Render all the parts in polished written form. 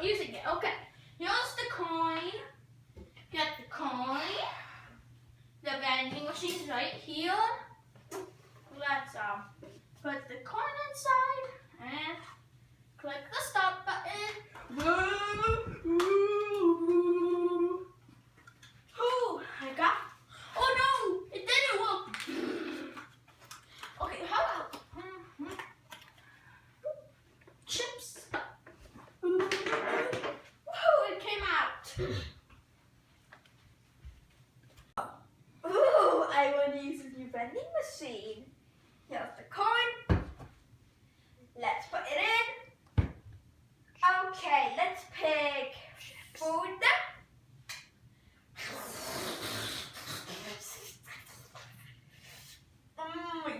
start using it. Okay, here's the coin. Get the coin. The vending machine's right here. Let's put the coin inside and click the stop button. Ooh, I got. Oh no, it didn't work. Okay, how about chips? Woo, it came out. Ooh, I want to use this new vending machine. Here's the coin. Let's put it in. Okay, let's pick food.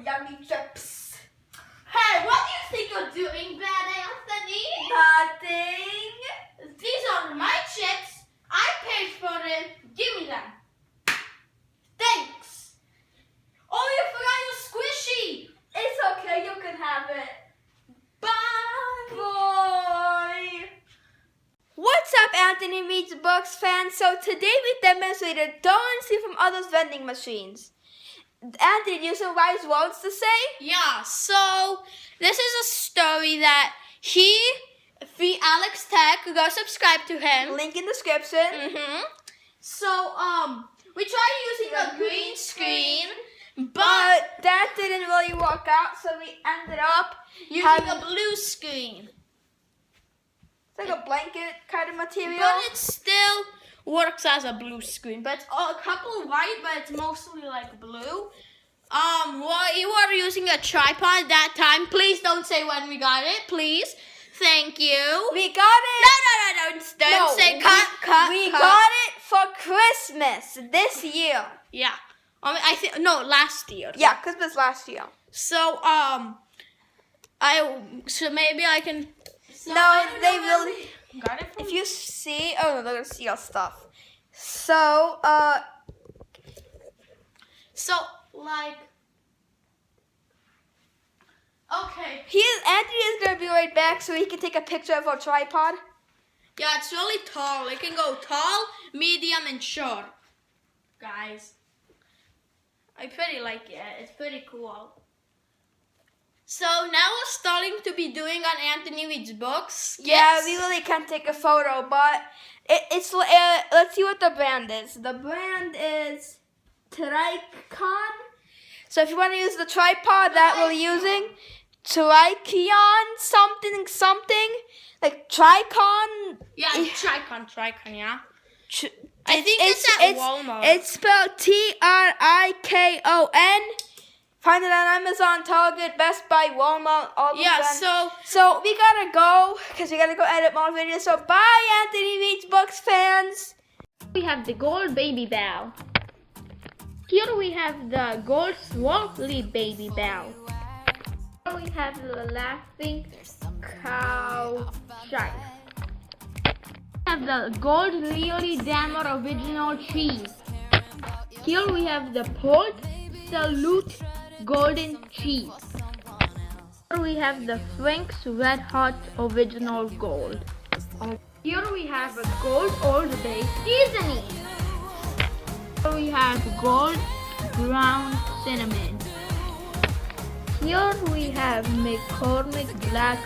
Yummy chips. Hey, what do you think you're doing, Bad Anthony? Nothing. These are my chips. I paid for them. Give me them. Thanks. Oh, you forgot your squishy. It's okay. You can have it. Bye. Boy. What's up, Anthony Reads Books fans? So today we demonstrated don't steal from others' vending machines. Anthony, do you have some wise words to say? Yeah, so this is a story that free Alex Tech, go subscribe to him. Link in description. So, we tried using a green screen, but But that didn't really work out, so we ended up using a blue screen. It's like a blanket kind of material. But it still works as a blue screen. But it's a couple white, but it's mostly like blue. Well, you were using a tripod that time. Please don't say when we got it, please. Thank you. We got it. No, don't say cut. We got it for Christmas this year. Yeah. I think no, last year. Yeah, Christmas last year. So maybe I can. So No, they really. got it from. If you see, oh no, they're gonna see our stuff. So like. Okay. Anthony is gonna be right back, so he can take a picture of our tripod. Yeah, it's really tall. It can go tall, medium, and short. Guys, I pretty like it. It's pretty cool. So now we're starting to be doing on Anthony Reads Books. Yeah, we really can't take a photo, but it's let's see what the brand is. The brand is Tricon. So if you want to use the tripod that we're using, Tricon something like Tricon. Yeah, Tricon, yeah. I think it's at Walmart. It's spelled Trikon. Find it on Amazon, Target, Best Buy, Walmart, all the brands. So we gotta go because we gotta go edit more videos. So bye, Anthony Reads Books fans. We have the gold baby bell. Here we have the gold swarthy baby bell. Here we have the laughing cow shark. We have the gold Leary Dammer original cheese. Here we have the Port Salute golden cheese. Here we have the Frank's Red Hot original gold. Here we have a gold Old Bay seasoning. Here we have gold ground cinnamon. Here we have McCormick black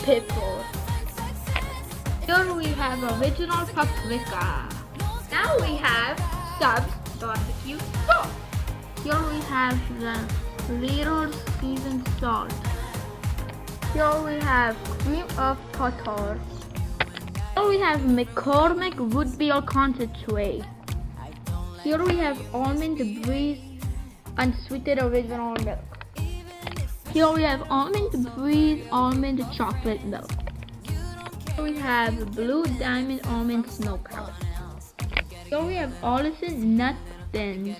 pepper. Here we have original paprika. Now we have Stubbs barbecue sauce. Here we have the little seasoned salt. Here we have cream of tartar. Here we have McCormick root beer concentrate. Here we have almond breeze unsweetened original milk. Here we have almond breeze almond chocolate milk. Here we have blue diamond almond smokehouse. Here we have Allison nut thins.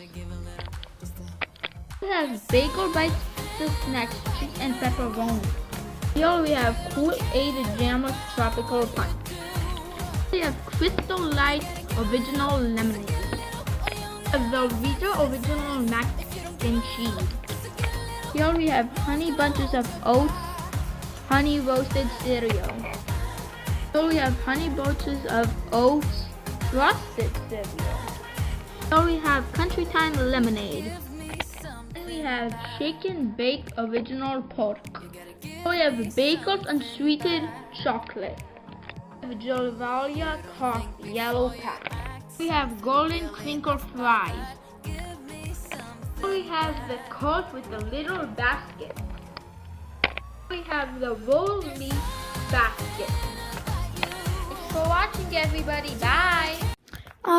We have bagel bites, the snacks, cheese and pepperoni. Here we have Kool-Aid Jammers tropical punch. We have Crystal Light original lemonade. Velveeta original mac and cheese. Here we have honey bunches of oats, honey roasted cereal. So we have honey bunches of oats frosted cereal. So we have Country Time lemonade. We have shaken baked original pork. So we have bagels and sweetened chocolate. We have Jolvalia coffee, yellow pack. We have golden crinkle fries. We have the coat with the little basket. We have the roll leaf basket. Thanks for watching, everybody. Bye.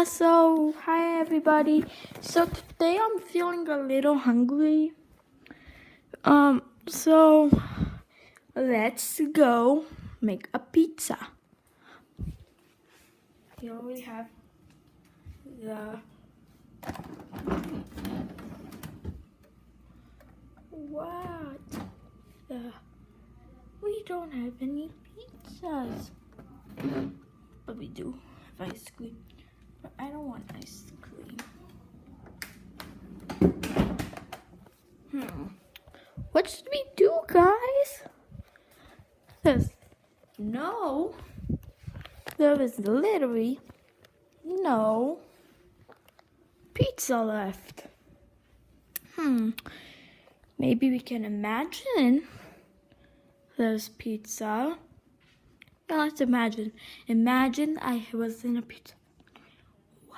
So hi everybody. So today I'm feeling a little hungry. So let's go make a pizza. Here we have we don't have any pizzas. But we do have ice cream. But I don't want ice cream. What should we do, guys? There is literally no pizza left. Maybe we can imagine there's pizza. Yeah, let's imagine. Imagine I was in a pizza. Wow.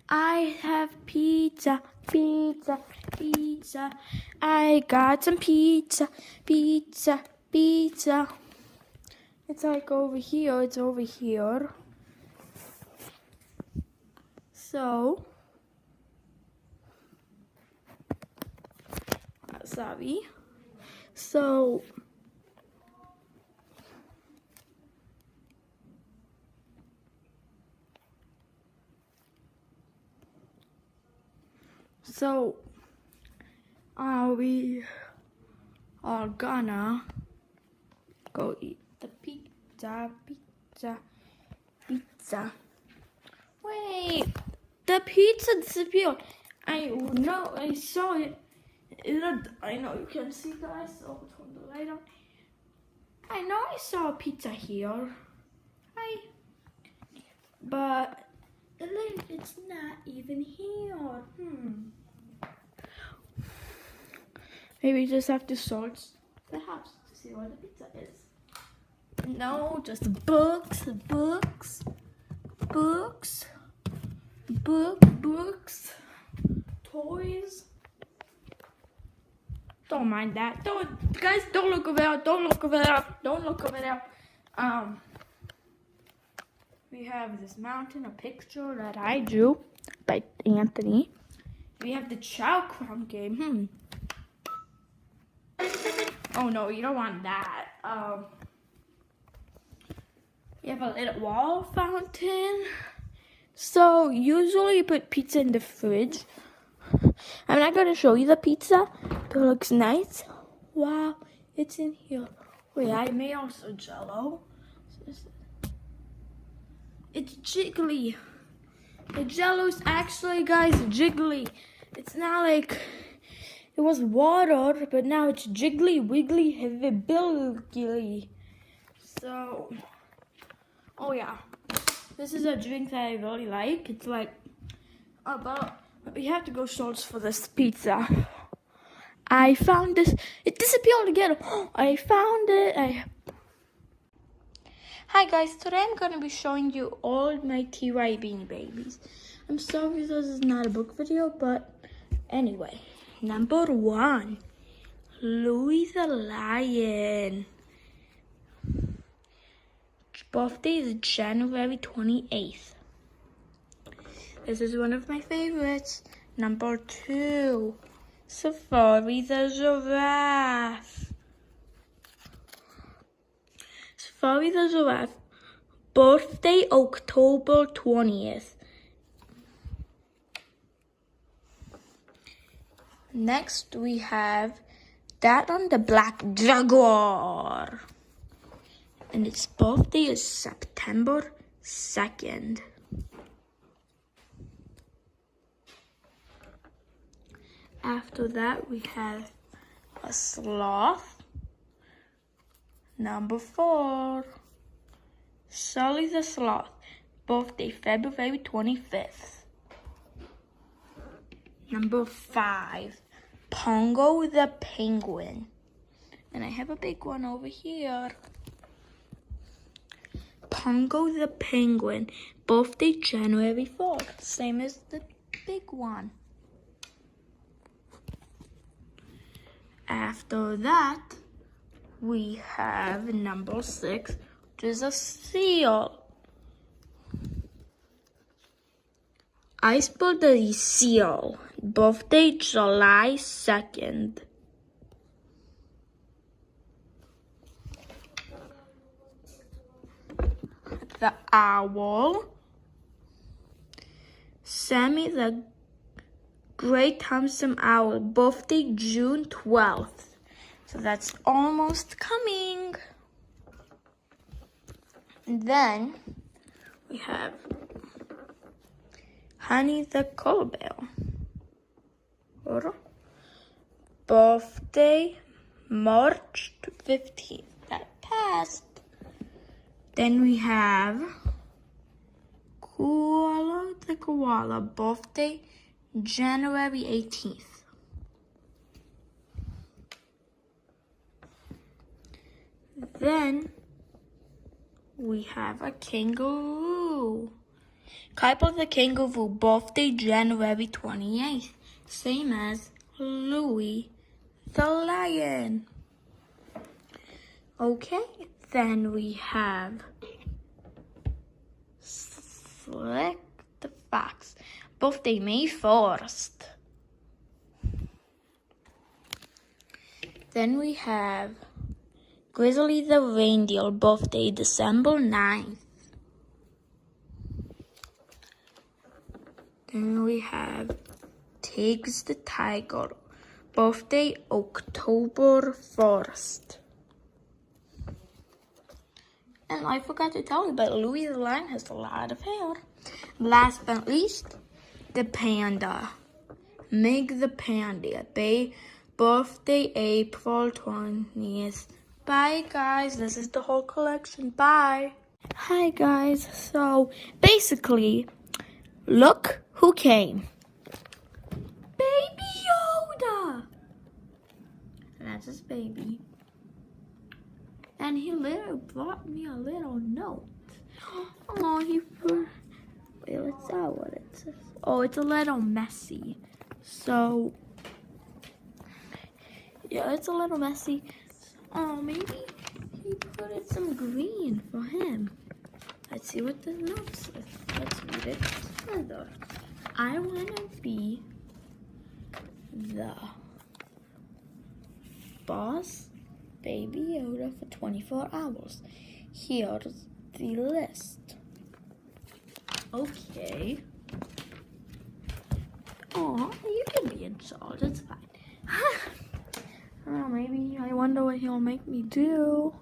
I have pizza, pizza, pizza. I got some pizza, pizza, pizza. It's like over here, it's over here. So, sorry. So, we are gonna go eat the pizza, pizza, pizza. Wait, the pizza disappeared. I know, I saw it. I know you can see, guys. So turn the light on. I know I saw a pizza here. But it's not even here. Maybe we just have to search the house to see where the pizza is. No, just books, toys. Don't mind that. Guys, don't look over there. Don't look over there. Don't look over there. We have this mountain, a picture that I drew by Anthony. We have the Chow Crown game. Oh no, you don't want that. We have a little wall fountain. So usually you put pizza in the fridge. I'm not gonna show you the pizza, but it looks nice. Wow, it's in here. Wait, I made also Jello. It's jiggly. The Jello's actually, guys, jiggly. It's not like it was water, but now it's jiggly, wiggly, heavy-billy. So, oh yeah, this is a drink that I really like. It's like we have to go search for this pizza. I found this. It disappeared again. I found it. Hi guys, today I'm going to be showing you all my TY Beanie Babies. I'm sorry this is not a book video, but anyway. Number 1, Louis the Lion. His birthday is January 28th. This is one of my favorites. Number 2, Safari the Giraffe. Safari the Giraffe, birthday October 20th. Next we have that on the Black Jaguar. And its birthday is September 2nd. After that we have a sloth. Number 4. Sully the Sloth, birthday February 25th. Number 5, Pongo the Penguin. And I have a big one over here. Pongo the Penguin, birthday January 4th. Same as the big one. After that, we have number 6, which is a seal. Iceberg the Seal, birthday July 2nd. The Owl, Sammy the Great Thompson Owl, birthday June 12th. So that's almost coming. And then we have Honey the Kohlbear, birthday March 15th. That passed. Then we have Koala the Koala, birthday January 18th. Then we have a kangaroo. Kuiper the Kangaroo, birthday January 28th. Same as Louie the Lion. Okay, then we have Slick the Fox, birthday May 1st. Then we have Grizzly the Reindeer, birthday December 9th. Then we have Tiggs the Tiger, birthday October 1st. And I forgot to tell you, but Louie the Lion has a lot of hair. Last but not least, the panda. Meg the Panda, birthday April 20th. Bye guys, this is the whole collection. Bye. Hi guys, so basically, look who came. Baby Yoda. That's his baby. And he literally brought me a little note. Oh, wait, let's see what it says. Oh, it's a little messy. So, yeah, it's a little messy. Oh, maybe he put in some green for him. Let's see what the note says. Let's read it further. I want to be the boss Baby Yoda for 24 hours. Here's the list. Okay. Oh, you can be in charge. It's fine. Oh, maybe I wonder what he'll make me do.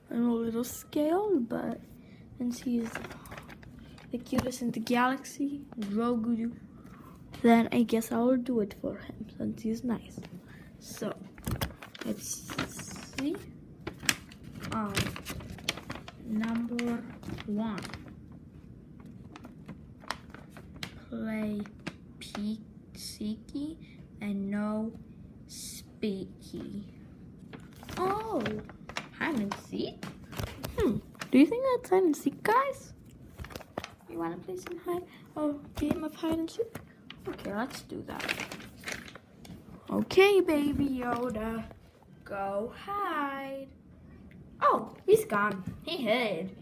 I'm a little scared, but since he's the cutest in the galaxy, Grogu, then I guess I'll do it for him since he's nice. So, let's see. Number 1. Play Seeky and no Speaky. Oh, hide and seek? Do you think that's hide and seek, guys? You want to play some game of hide and seek? Okay, let's do that. Okay, Baby Yoda, go hide. Oh, he's gone. He hid.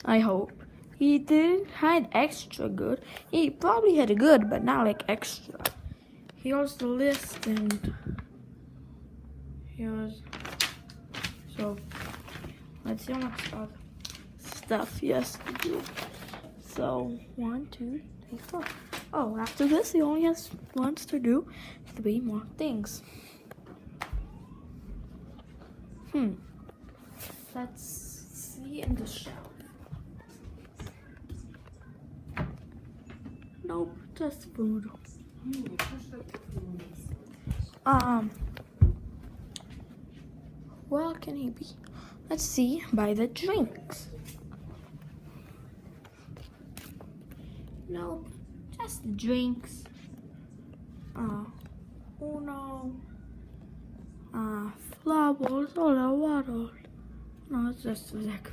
I hope. He didn't hide extra good. He probably hid good, but not like extra. Here's the list and here's, so let's see how much stuff he has to do. So 1, 2, 3, 4. Oh, after this he only wants to do 3 more things. Let's see in the shelf. Nope, just food. Where can he be? Let's see by the drinks. Nope, just the drinks. Uno. Flowers, soda water. No, it's just like.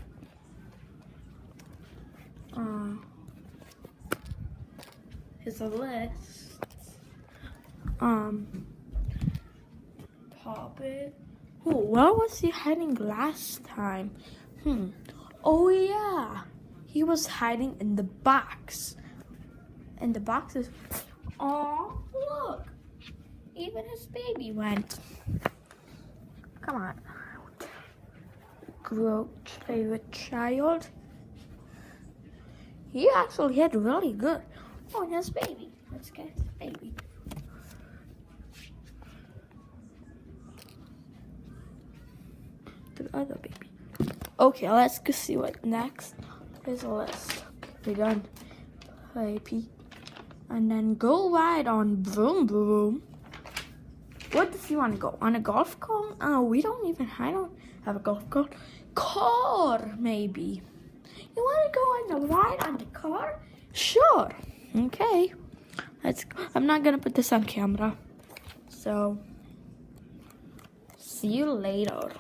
Here's a list. Pop it. Oh, where was he hiding last time? Oh yeah, he was hiding in the box. And the box is. Oh, look! Even his baby went. Come on. Groot's favorite child. He actually hit really good. Oh, his baby. Let's get his baby. The other baby. Okay, let's go see what next. Here's a list. We're done. Play Pete. And then go ride on Vroom Vroom. What does he want to go? On a golf cart? Oh, I don't have a golf cart. Car, maybe. You want to go on a ride on the car? Sure. Okay. Let's go. I'm not going to put this on camera. So, see you later.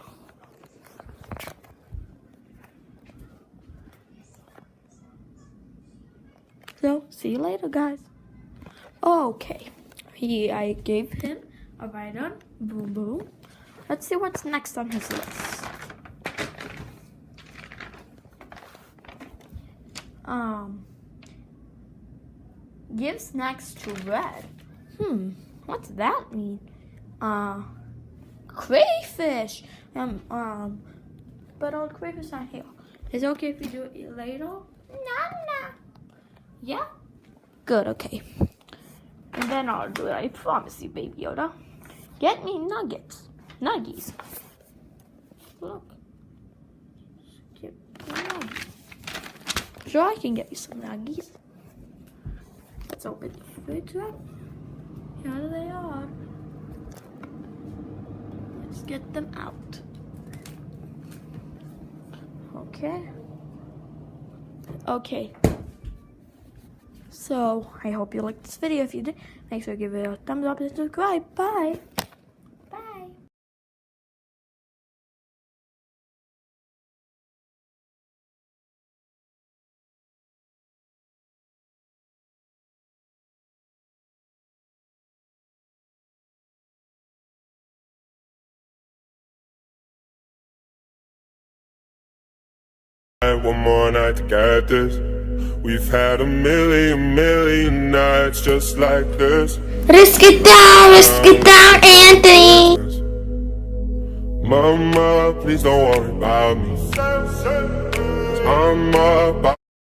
So, see you later, guys. Okay. I gave him a ride on Boom Boom. Let's see what's next on his list. Give snacks to Red. What's that mean? Crayfish. But all crayfish are here. Is it okay if we do it later? No. Yeah? Good, okay. And then I'll do it. I promise you, Baby Yoda. Get me nuggets. Nuggies. Look. Get nuggies. Sure, I can get you some nuggies. Let's open the fridge up. Here they are. Let's get them out. Okay. So, I hope you liked this video. If you did, make sure to give it a thumbs up and subscribe. Bye. Bye. One more night to get this. We've had a million nights just like this. Risk it down, Anthony. Mama, please don't worry about me. 'Cause I'm about